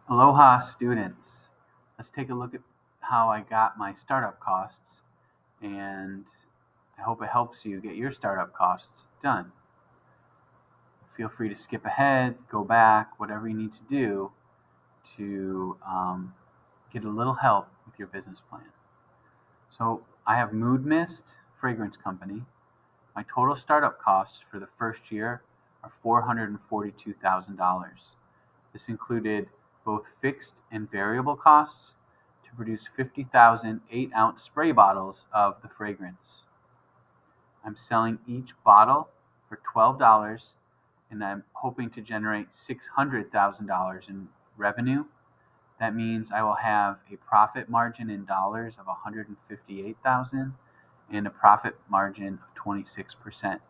Aloha students. Let's take a look at how I got my startup costs, and I hope it helps you get your startup costs done. Feel free to skip ahead, go back, whatever you need to do to get a little help with your business plan. So I have Mood Mist Fragrance Company. My total startup costs for the first year are $442,000. This included both fixed and variable costs to produce 50,000 8-ounce spray bottles of the fragrance. I'm selling each bottle for $12, and I'm hoping to generate $600,000 in revenue. That means I will have a profit margin in dollars of $158,000 and a profit margin of 26%.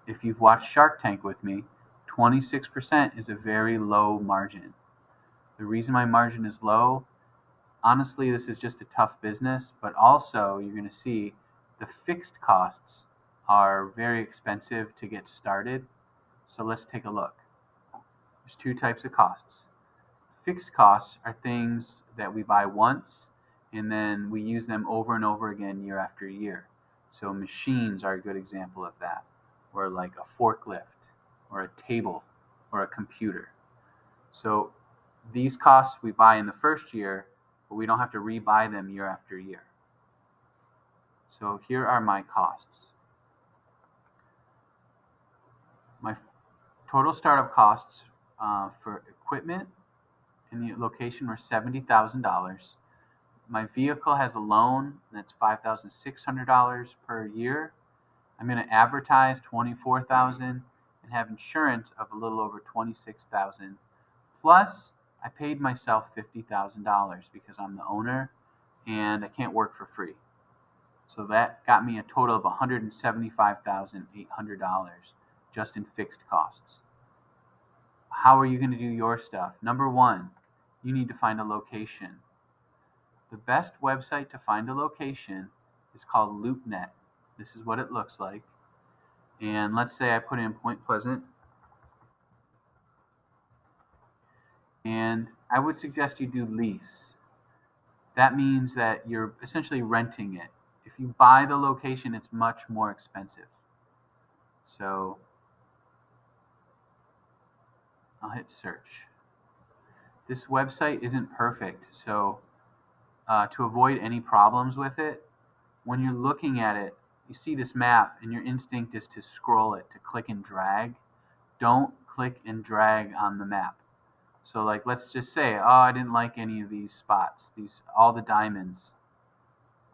If you've watched Shark Tank with me, 26% is a very low margin. The reason my margin is low, honestly, this is just a tough business, but also you're going to see the fixed costs are very expensive to get started. So let's take a look. There's two types of costs. Fixed costs are things that we buy once and then we use them over and over again year after year. So machines are a good example of that, or like a forklift or a table or a computer. So these costs we buy in the first year, but we don't have to rebuy them year after year. So here are my costs. My total startup costs for equipment in the location were $70,000. My vehicle has a loan that's $5,600 per year. I'm going to advertise $24,000 and have insurance of a little over $26,000. Plus, I paid myself $50,000 because I'm the owner and I can't work for free. So that got me a total of $175,800 just in fixed costs. How are you going to do your stuff? Number one, you need to find a location. The best website to find a location is called LoopNet. This is what it looks like. And let's say I put in Point Pleasant. And I would suggest you do lease. That means that you're essentially renting it. If you buy the location, it's much more expensive. So I'll hit search. This website isn't perfect, so to avoid any problems with it, when you're looking at it, you see this map and your instinct is to scroll it, to click and drag. Don't click and drag on the map. So like, let's just say, I didn't like any of these spots. All the diamonds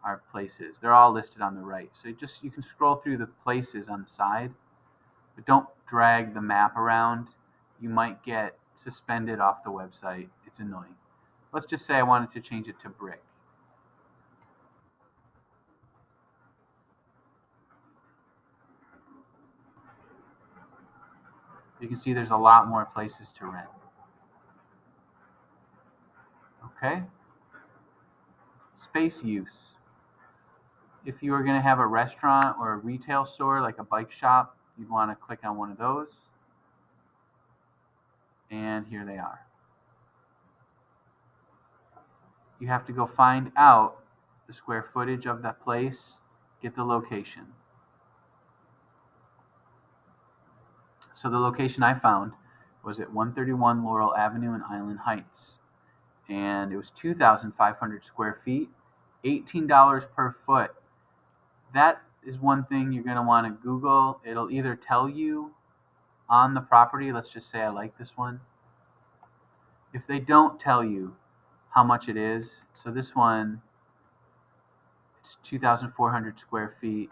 are places. They're all listed on the right. So you can scroll through the places on the side, but don't drag the map around. You might get suspended off the website. It's annoying. Let's just say I wanted to change it to brick. You can see there's a lot more places to rent. Okay? Space use. If you were going to have a restaurant or a retail store like a bike shop, you'd want to click on one of those. And here they are. You have to go find out the square footage of that place, get the location. So the location I found was at 131 Laurel Avenue in Island Heights. And it was 2,500 square feet, $18 per foot. That is one thing you're going to want to Google. It'll either tell you on the property, let's just say I like this one. If they don't tell you how much it is, so this one, it's 2,400 square feet,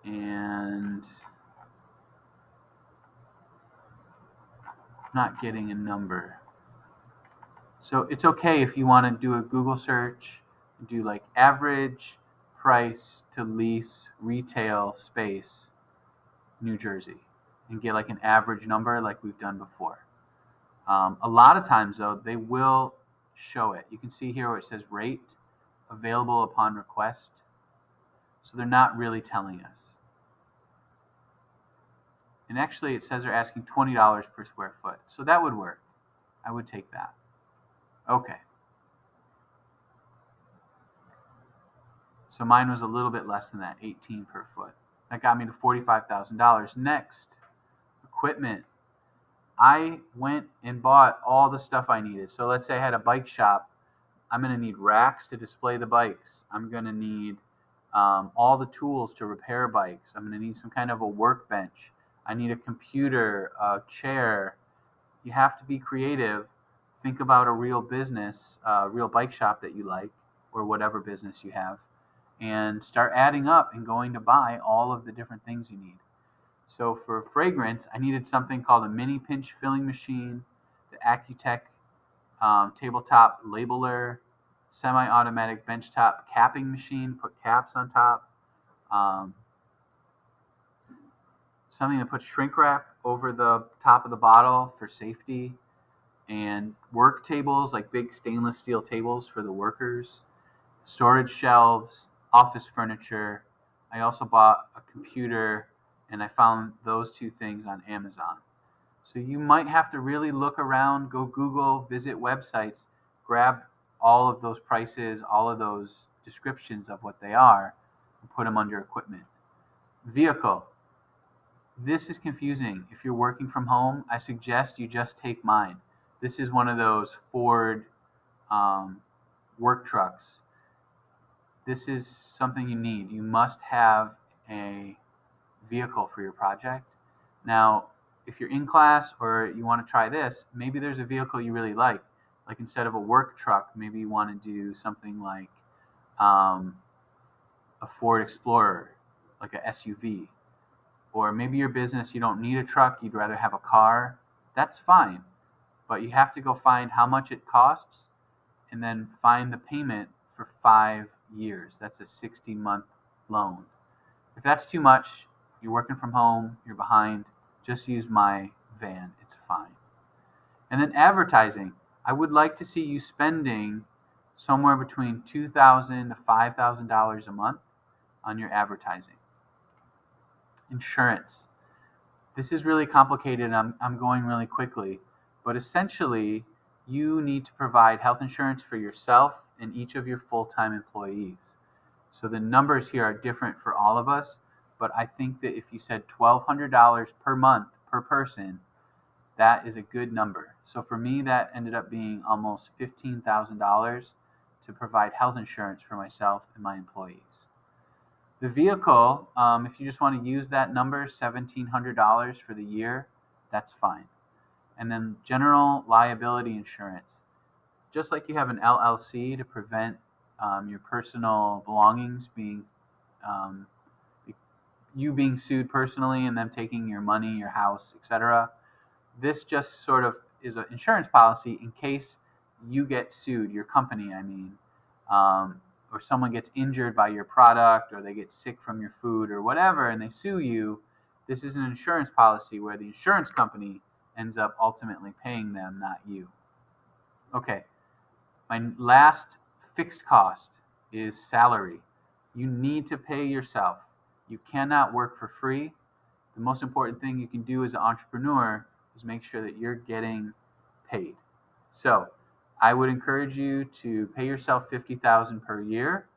and I'm not getting a number. So it's okay if you want to do a Google search, do like average price to lease retail space, New Jersey, and get like an average number like we've done before. A lot of times though, they will show it. You can see here where it says rate, available upon request. So they're not really telling us. And actually it says they're asking $20 per square foot. So that would work. I would take that. Okay. So mine was a little bit less than that, 18 per foot. That got me to $45,000. Next, equipment. I went and bought all the stuff I needed. So let's say I had a bike shop. I'm going to need racks to display the bikes. I'm going to need all the tools to repair bikes. I'm going to need some kind of a workbench. I need a computer, a chair. You have to be creative. Think about a real business, a real bike shop that you like, or whatever business you have, and start adding up and going to buy all of the different things you need. So for fragrance, I needed something called a mini pinch filling machine, the Accutech tabletop labeler, semi-automatic benchtop capping machine, put caps on top, something that puts shrink wrap over the top of the bottle for safety, and work tables, like big stainless steel tables for the workers, storage shelves, office furniture. I also bought a computer, and I found those two things on Amazon. So you might have to really look around, go Google, visit websites, grab all of those prices, all of those descriptions of what they are, and put them under equipment. Vehicle. This is confusing. If you're working from home, I suggest you just take mine. This is one of those Ford work trucks. This is something you need. You must have a vehicle for your project. Now, if you're in class or you want to try this, maybe there's a vehicle you really like. Like instead of a work truck, maybe you want to do something like a Ford Explorer, like a SUV. Or maybe your business, you don't need a truck, you'd rather have a car. That's fine. But you have to go find how much it costs and then find the payment for 5 years. That's a 60-month loan. If that's too much, you're working from home, you're behind, just use my van. It's fine. And then advertising. I would like to see you spending somewhere between $2,000 to $5,000 a month on your advertising. Insurance. This is really complicated. I'm going really quickly. But essentially, you need to provide health insurance for yourself and each of your full-time employees. So the numbers here are different for all of us, but I think that if you said $1,200 per month per person, that is a good number. So for me, that ended up being almost $15,000 to provide health insurance for myself and my employees. The vehicle, if you just want to use that number, $1,700 for the year, that's fine. And then general liability insurance. Just like you have an LLC to prevent your personal belongings being you being sued personally and them taking your money, your house, etc. This just sort of is an insurance policy in case you get sued, your company, I mean, or someone gets injured by your product, or they get sick from your food or whatever, and they sue you. This is an insurance policy where the insurance company ends up ultimately paying them, not you. Okay, my last fixed cost is salary. You need to pay yourself. You cannot work for free. The most important thing you can do as an entrepreneur is make sure that you're getting paid. So I would encourage you to pay yourself $50,000 per year.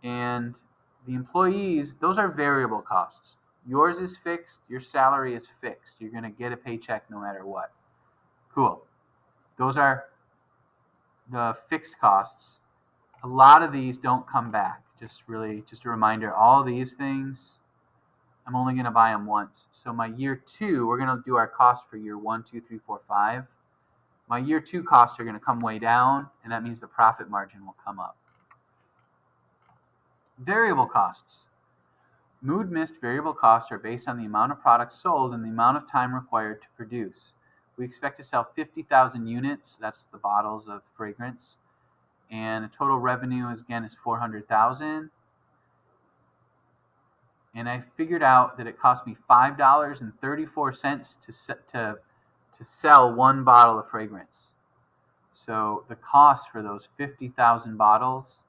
And the employees, those are variable costs. Yours is fixed. Your salary is fixed. You're going to get a paycheck no matter what. Cool. Those are the fixed costs. A lot of these don't come back. Just a reminder, all these things, I'm only going to buy them once. So my year 2, we're going to do our cost for year 1, 2, 3, 4, 5. My year 2 costs are going to come way down, and that means the profit margin will come up. Variable costs. Mood Mist variable costs are based on the amount of products sold and the amount of time required to produce. We expect to sell 50,000 units, that's the bottles of fragrance, and the total revenue is $400,000. And I figured out that it cost me $5.34 to sell one bottle of fragrance. So the cost for those 50,000 bottles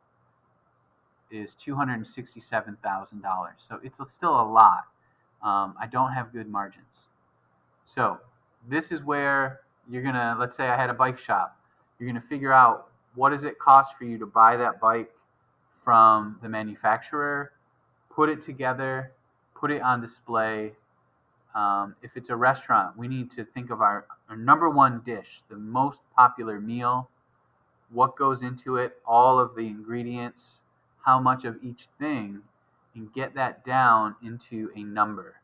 is $267,000. So it's still a lot. I don't have good margins. So this is where you're going to, let's say I had a bike shop. You're going to figure out what does it cost for you to buy that bike from the manufacturer, put it together, put it on display. If it's a restaurant, we need to think of our number one dish, the most popular meal, what goes into it, all of the ingredients, how much of each thing, and get that down into a number.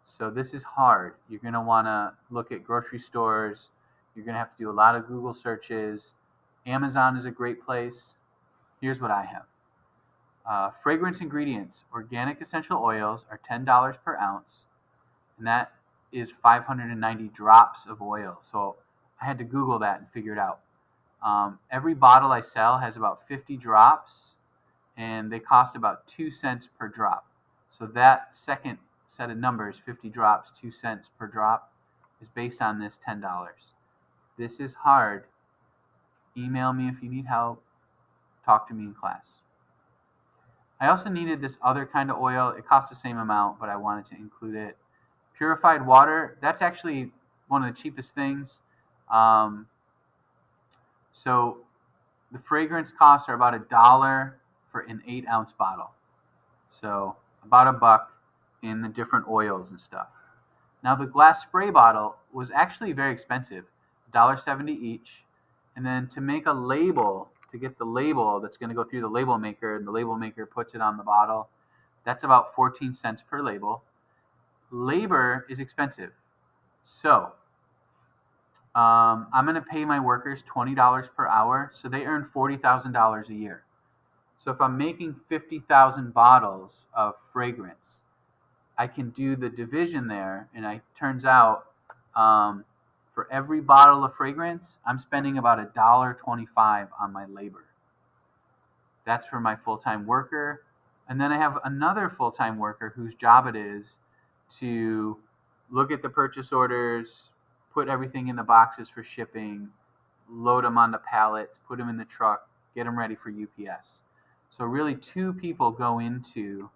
So this is hard. You're going to want to look at grocery stores. You're going to have to do a lot of Google searches. Amazon is a great place. Here's what I have. Fragrance ingredients. Organic essential oils are $10 per ounce, and that is 590 drops of oil. So I had to Google that and figure it out. Every bottle I sell has about 50 drops, and they cost about 2 cents per drop. So that second set of numbers, 50 drops, 2 cents per drop, is based on this $10. This is hard. Email me if you need help. Talk to me in class. I also needed this other kind of oil. It cost the same amount, but I wanted to include it. Purified water, that's actually one of the cheapest things. So the fragrance costs are about $1 for an 8-ounce bottle. So about $1 in the different oils and stuff. Now the glass spray bottle was actually very expensive, $1.70 each. And then to make a label, to get the label that's going to go through the label maker, and the label maker puts it on the bottle, that's about 14 cents per label. Labor is expensive. So I'm going to pay my workers $20 per hour, so they earn $40,000 a year. So if I'm making 50,000 bottles of fragrance, I can do the division there, and it turns out for every bottle of fragrance, I'm spending about $1.25 on my labor. That's for my full-time worker. And then I have another full-time worker whose job it is to look at the purchase orders, put everything in the boxes for shipping, load them on the pallets, put them in the truck, get them ready for UPS. So really the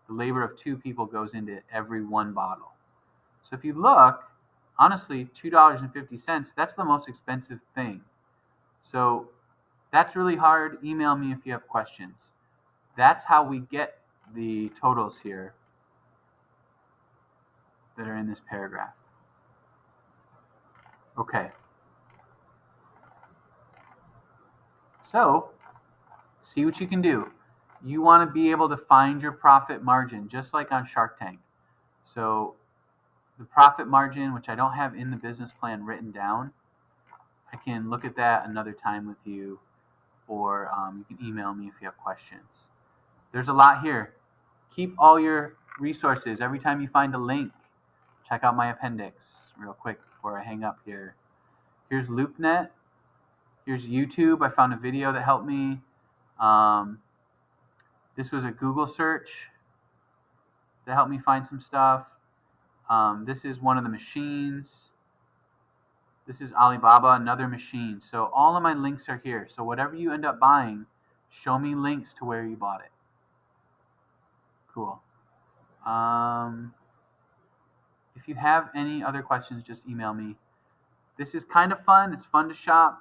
labor of 2 people goes into every one bottle. So if you look, honestly, $2.50, that's the most expensive thing. So that's really hard. Email me if you have questions. That's how we get the totals here that are in this paragraph. Okay. So see what you can do. You want to be able to find your profit margin, just like on Shark Tank. So the profit margin, which I don't have in the business plan written down, I can look at that another time with you, or you can email me if you have questions. There's a lot here. Keep all your resources. Every time you find a link, check out my appendix real quick before I hang up here. Here's LoopNet. Here's YouTube. I found a video that helped me. This was a Google search that helped me find some stuff. This is one of the machines. This is Alibaba, another machine. So all of my links are here. So whatever you end up buying, show me links to where you bought it. Cool. If you have any other questions, just email me. This is kind of fun. It's fun to shop.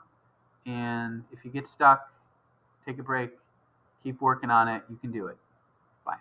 And if you get stuck, take a break. Keep working on it. You can do it. Bye.